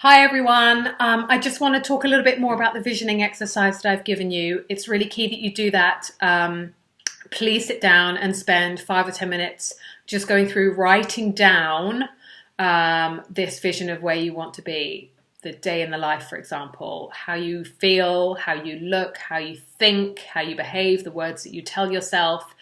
Hi everyone. I just want to talk a little bit more about the visioning exercise that I've given you. It's really key that you do that. Please sit down and spend 5 or 10 minutes just going through writing down this vision of where you want to be, the day in the life, for example, how you feel, how you look, how you think, how you behave, the words that you tell yourself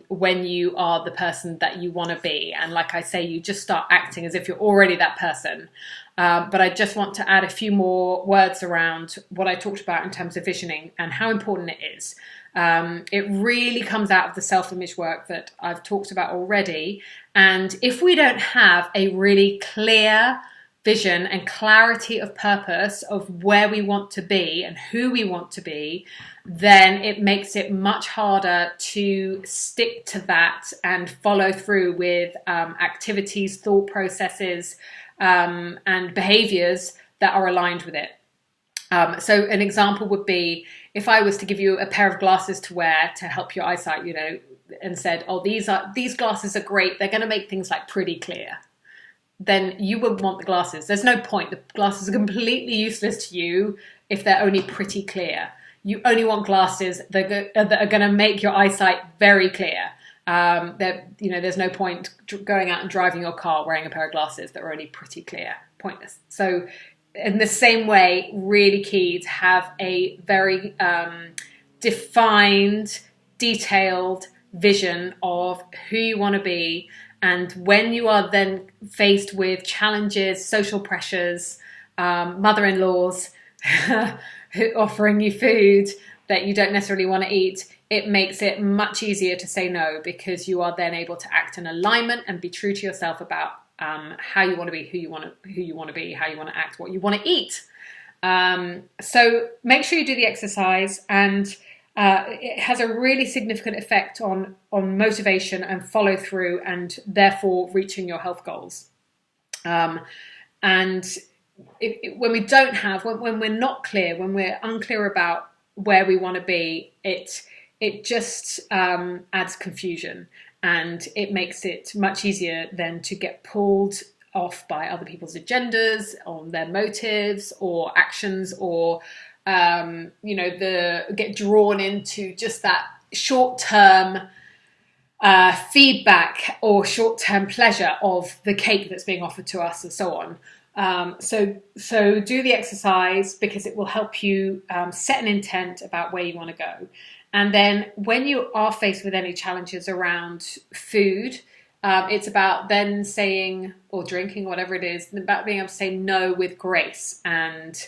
when you are the person that you want to be. And like I say, you just start acting as if you're already that person. But I just want to add a few more words around what I talked about in terms of visioning and how important it is. It really comes out of the self-image work that I've talked about already. And if we don't have a really clear vision and clarity of purpose of where we want to be and who we want to be, then it makes it much harder to stick to that and follow through with activities, thought processes, and behaviors that are aligned with it. So an example would be if I was to give you a pair of glasses to wear to help your eyesight, and said, oh, these glasses are great. They're going to make things like pretty clear. Then you wouldn't want the glasses. There's no point. The glasses are completely useless to you if they're only pretty clear. You only want glasses that are going to make your eyesight very clear. There's no point going out and driving your car wearing a pair of glasses that are only pretty clear. Pointless. So in the same way, really key to have a very defined, detailed vision of who you want to be. And when you are then faced with challenges, social pressures, mother-in-laws offering you food that you don't necessarily want to eat, it makes it much easier to say no, because you are then able to act in alignment and be true to yourself about how you want to be, who you want to be, how you want to act, what you want to eat. So make sure you do the exercise, and it has a really significant effect on motivation and follow through, and therefore reaching your health goals. And when we don't have, when we're not clear, when we're unclear about where we want to be, it just adds confusion, and it makes it much easier then to get pulled off by other people's agendas, on their motives or actions, or get drawn into just that short-term feedback or short-term pleasure of the cake that's being offered to us, and so on. So do the exercise, because it will help you set an intent about where you want to go. And then when you are faced with any challenges around food, it's about then saying, or drinking, whatever it is, about being able to say no with grace and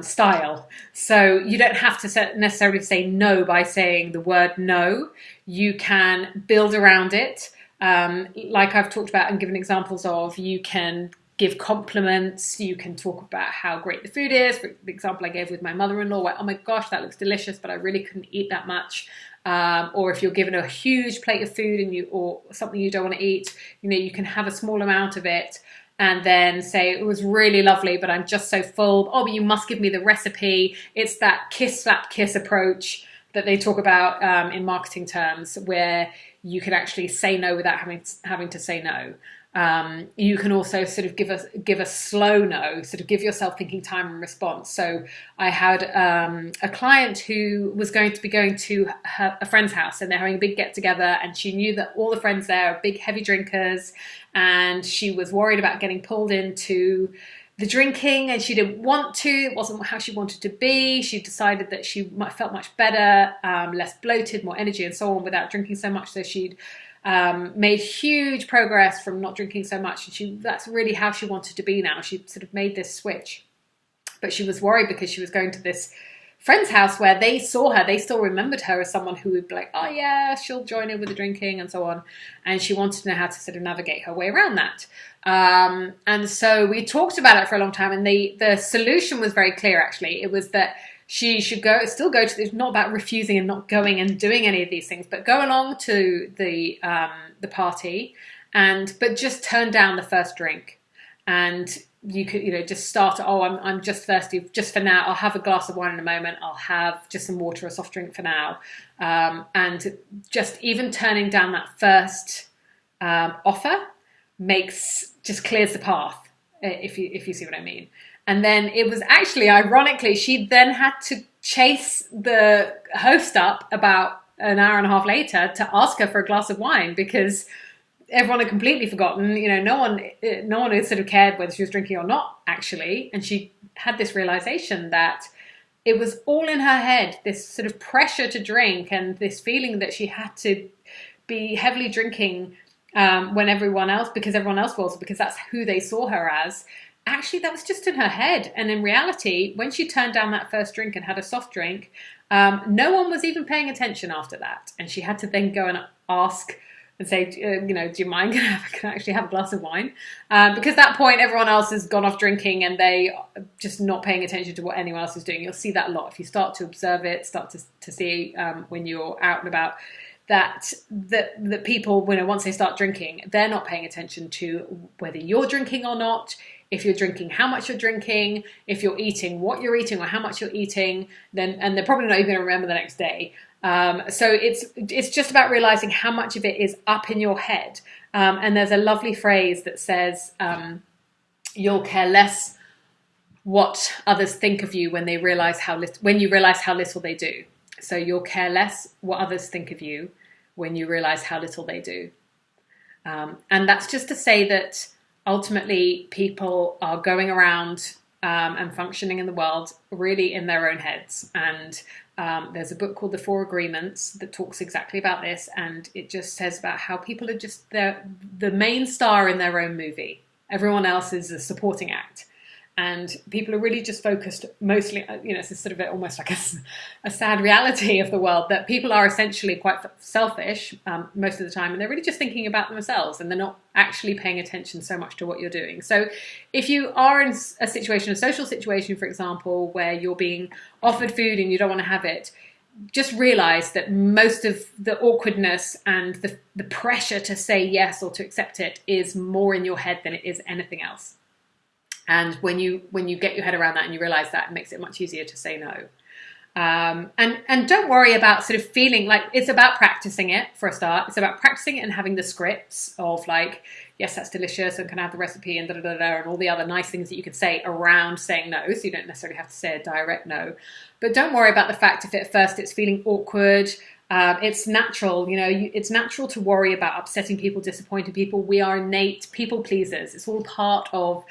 style. So you don't have to necessarily say no by saying the word no. You can build around it. Like I've talked about and given examples of, you can give compliments, you can talk about how great the food is. For the example I gave with my mother-in-law, where, oh my gosh, that looks delicious, but I really couldn't eat that much. Or if you're given a huge plate of food or something you don't want to eat, you can have a small amount of it and then say, it was really lovely, but I'm just so full. Oh, but you must give me the recipe. It's that kiss, slap, kiss approach that they talk about in marketing terms, where you can actually say no without having to say no. You can also sort of give a slow no, sort of give yourself thinking time and response. So I had a client who was going to be going to a friend's house, and they're having a big get together, and she knew that all the friends there are big heavy drinkers, and she was worried about getting pulled into the drinking, and she didn't want to. It wasn't how she wanted to be. She decided that she felt much better, less bloated, more energy and so on without drinking so much. So she'd made huge progress from not drinking so much, and that's really how she wanted to be now. She sort of made this switch, but she was worried because she was going to this friend's house where they saw her, they still remembered her as someone who would be like, oh yeah, she'll join in with the drinking and so on, and she wanted to know how to sort of navigate her way around that. And so we talked about it for a long time, and the solution was very clear. Actually, it was that she should still go to. It's not about refusing and not going and doing any of these things, but go along to the party, but just turn down the first drink. And you could, just start. Oh, I'm just thirsty. Just for now, I'll have a glass of wine in a moment. I'll have just some water, a soft drink for now. And just even turning down that first offer just clears the path. if you see what I mean. And then it was actually, ironically, she then had to chase the host up about an hour and a half later to ask her for a glass of wine, because everyone had completely forgotten. No one had sort of cared whether she was drinking or not, actually. And she had this realization that it was all in her head, this sort of pressure to drink and this feeling that she had to be heavily drinking when everyone else, because everyone else was, because that's who they saw her as. Actually, that was just in her head. And in reality, when she turned down that first drink and had a soft drink, no one was even paying attention after that. And she had to then go and ask and say, do you mind? Can I actually have a glass of wine? Because at that point, everyone else has gone off drinking and they are just not paying attention to what anyone else is doing. You'll see that a lot. If you start to observe it, start to see when you're out and about, that people, once they start drinking, they're not paying attention to whether you're drinking or not. If you're drinking, how much you're drinking, if you're eating, what you're eating or how much you're eating, and they're probably not even going to remember the next day. So it's just about realizing how much of it is up in your head. And there's a lovely phrase that says, you'll care less what others think of you when you realize how little they do. So you'll care less what others think of you when you realize how little they do. And that's just to say that ultimately people are going around and functioning in the world really in their own heads. And there's a book called The Four Agreements that talks exactly about this. And it just says about how people are just the main star in their own movie. Everyone else is a supporting act. And people are really just focused mostly, it's sort of almost like a sad reality of the world, that people are essentially quite selfish most of the time, and they're really just thinking about themselves, and they're not actually paying attention so much to what you're doing. So if you are in a social situation, for example, where you're being offered food and you don't want to have it, just realize that most of the awkwardness and the pressure to say yes or to accept it is more in your head than it is anything else. And when you get your head around that and you realize that, it makes it much easier to say no. And don't worry about sort of feeling like, it's about practicing it for a start. It's about practicing it and having the scripts of like, yes, that's delicious, and can I have the recipe, and and all the other nice things that you can say around saying no. So you don't necessarily have to say a direct no. But don't worry about the fact if at first it's feeling awkward. It's natural, it's natural to worry about upsetting people, disappointing people. We are innate people pleasers. It's all part of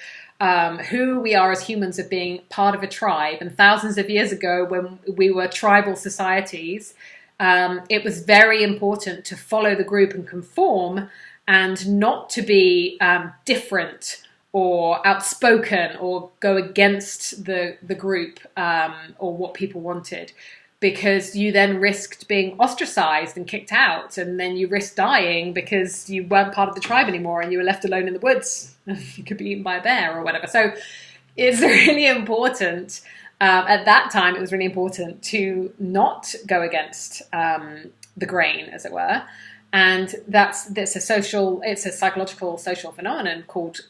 who we are as humans, of being part of a tribe. And thousands of years ago, when we were tribal societies, it was very important to follow the group and conform, and not to be different or outspoken or go against the group or what people wanted, because you then risked being ostracized and kicked out, and then you risked dying because you weren't part of the tribe anymore and you were left alone in the woods. You could be eaten by a bear or whatever. So it's really important. At that time, it was really important to not go against the grain, as it were. And it's a psychological social phenomenon called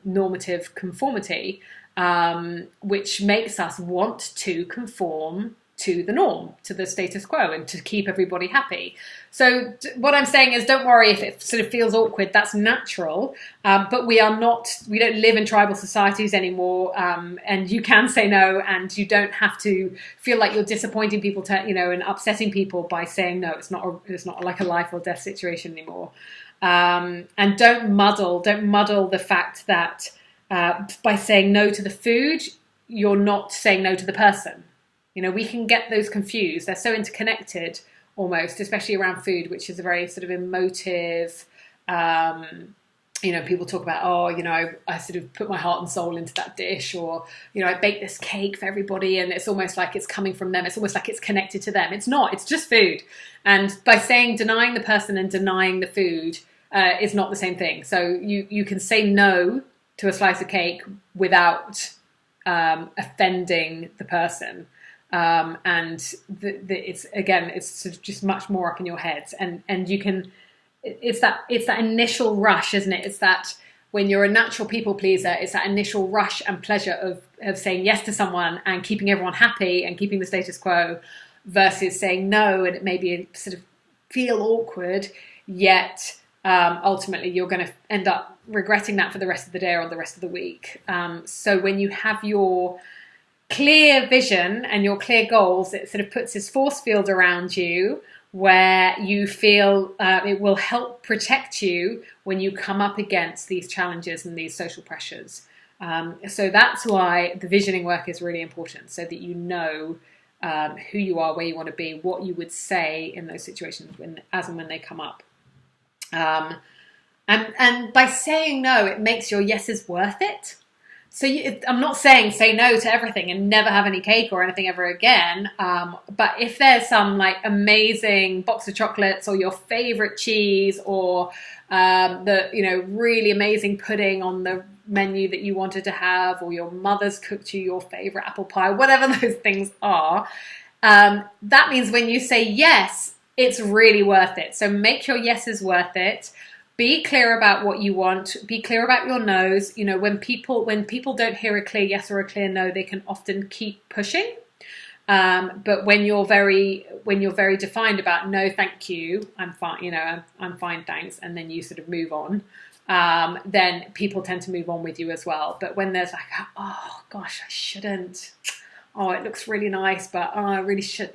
normative conformity, which makes us want to conform to the norm, to the status quo, and to keep everybody happy. So what I'm saying is, don't worry if it sort of feels awkward. That's natural, but we don't live in tribal societies anymore, and you can say no, and you don't have to feel like you're disappointing people and upsetting people by saying no. It's not like a life or death situation anymore. And don't muddle the fact that by saying no to the food, you're not saying no to the person. We can get those confused. They're so interconnected almost, especially around food, which is a very sort of emotive, people talk about, I sort of put my heart and soul into that dish, or, I baked this cake for everybody, and it's almost like it's coming from them. It's almost like it's connected to them. It's not, it's just food. And by denying the person and denying the food is not the same thing. So you can say no to a slice of cake without offending the person. And it's sort of just much more up in your heads, and you can, it's that initial rush, isn't it? It's that when you're a natural people pleaser, it's that initial rush and pleasure of saying yes to someone and keeping everyone happy and keeping the status quo, versus saying no, and it maybe sort of feel awkward, yet ultimately you're going to end up regretting that for the rest of the day or the rest of the week. So when you have your clear vision and your clear goals, it sort of puts this force field around you where you feel it will help protect you when you come up against these challenges and these social pressures. So that's why the visioning work is really important, so that you know who you are, where you want to be, what you would say in those situations as and when they come up. And by saying no, it makes your yeses worth it. So I'm not saying say no to everything and never have any cake or anything ever again. But if there's some like amazing box of chocolates or your favorite cheese or the really amazing pudding on the menu that you wanted to have, or your mother's cooked you your favorite apple pie, whatever those things are, that means when you say yes, it's really worth it. So make your yeses worth it. Be clear about what you want. Be clear about your no's. When people don't hear a clear yes or a clear no, they can often keep pushing. But when you're very defined about no, thank you, I'm fine. I'm fine, thanks, and then you sort of move on. Then people tend to move on with you as well. But when there's like, oh gosh, I shouldn't. Oh, it looks really nice, but I really should.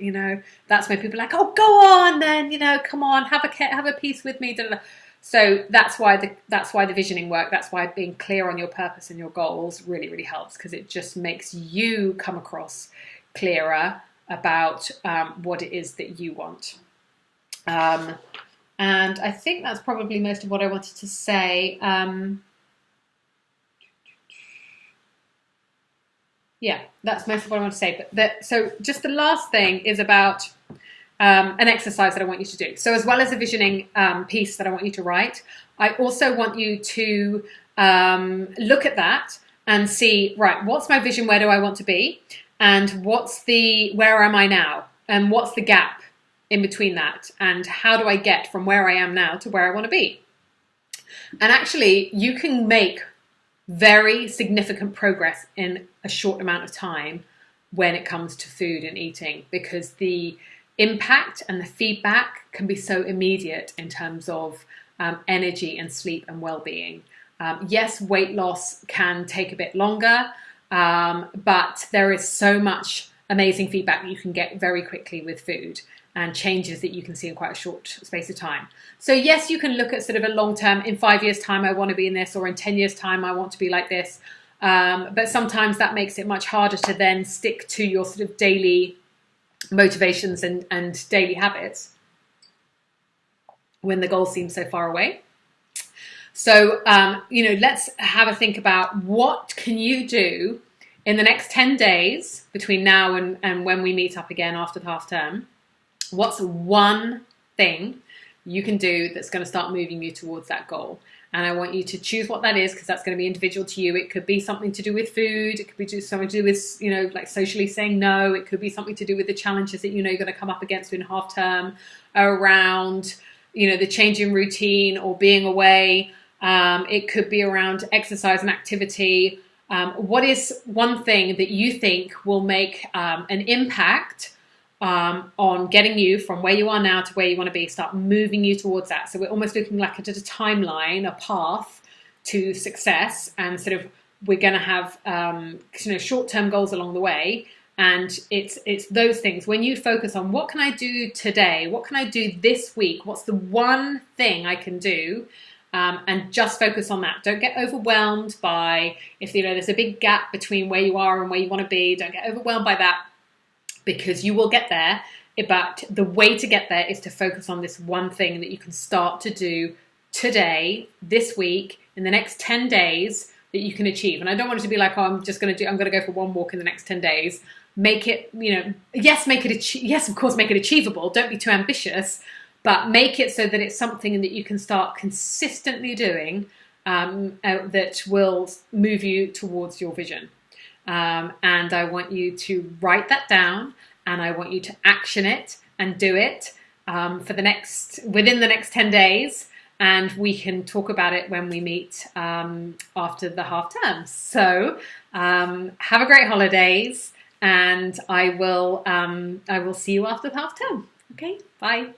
That's when people are like, oh, go on, then. Come on, have a piece with me. So that's why the visioning work, that's why being clear on your purpose and your goals really, really helps, because it just makes you come across clearer about what it is that you want. And I think that's probably most of what I wanted to say. Yeah, that's most of what I want to say. So just the last thing is about an exercise that I want you to do. So as well as a visioning piece that I want you to write, I also want you to look at that and see, right, what's my vision? Where do I want to be? And where am I now? And what's the gap in between that? And how do I get from where I am now to where I want to be? And actually, you can make very significant progress in a short amount of time when it comes to food and eating, because the impact and the feedback can be so immediate in terms of energy and sleep and well-being. Yes, weight loss can take a bit longer, but there is so much amazing feedback that you can get very quickly with food, and changes that you can see in quite a short space of time. So yes, you can look at sort of a long-term, in 5 years' time, I want to be in this, or in 10 years' time, I want to be like this. But sometimes that makes it much harder to then stick to your sort of daily motivations and daily habits when the goal seems so far away. So, let's have a think about what can you do in the next 10 days between now and when we meet up again after the half term. What's one thing you can do that's going to start moving you towards that goal? And I want you to choose what that is, because that's going to be individual to you. It could be something to do with food. It could be something to do with, like socially saying no. It could be something to do with the challenges that you're going to come up against in half term around, the change in routine or being away. It could be around exercise and activity. What is one thing that you think will make an impact on getting you from where you are now to where you want to be, start moving you towards that? So we're almost looking like at a timeline, a path to success, and sort of we're going to have short-term goals along the way. And it's those things. When you focus on what can I do today, what can I do this week, what's the one thing I can do, and just focus on that. Don't get overwhelmed by if there's a big gap between where you are and where you want to be. Don't get overwhelmed by that, because you will get there. But the way to get there is to focus on this one thing that you can start to do today, this week, in the next 10 days that you can achieve. And I don't want it to be like, I'm going to go for one walk in the next 10 days. Make it, yes, of course, make it achievable. Don't be too ambitious, but make it so that it's something that you can start consistently doing that will move you towards your vision. And I want you to write that down, and I want you to action it and do it within the next 10 days. And we can talk about it when we meet after the half term. So have a great holidays, and I will see you after the half term. Okay, bye.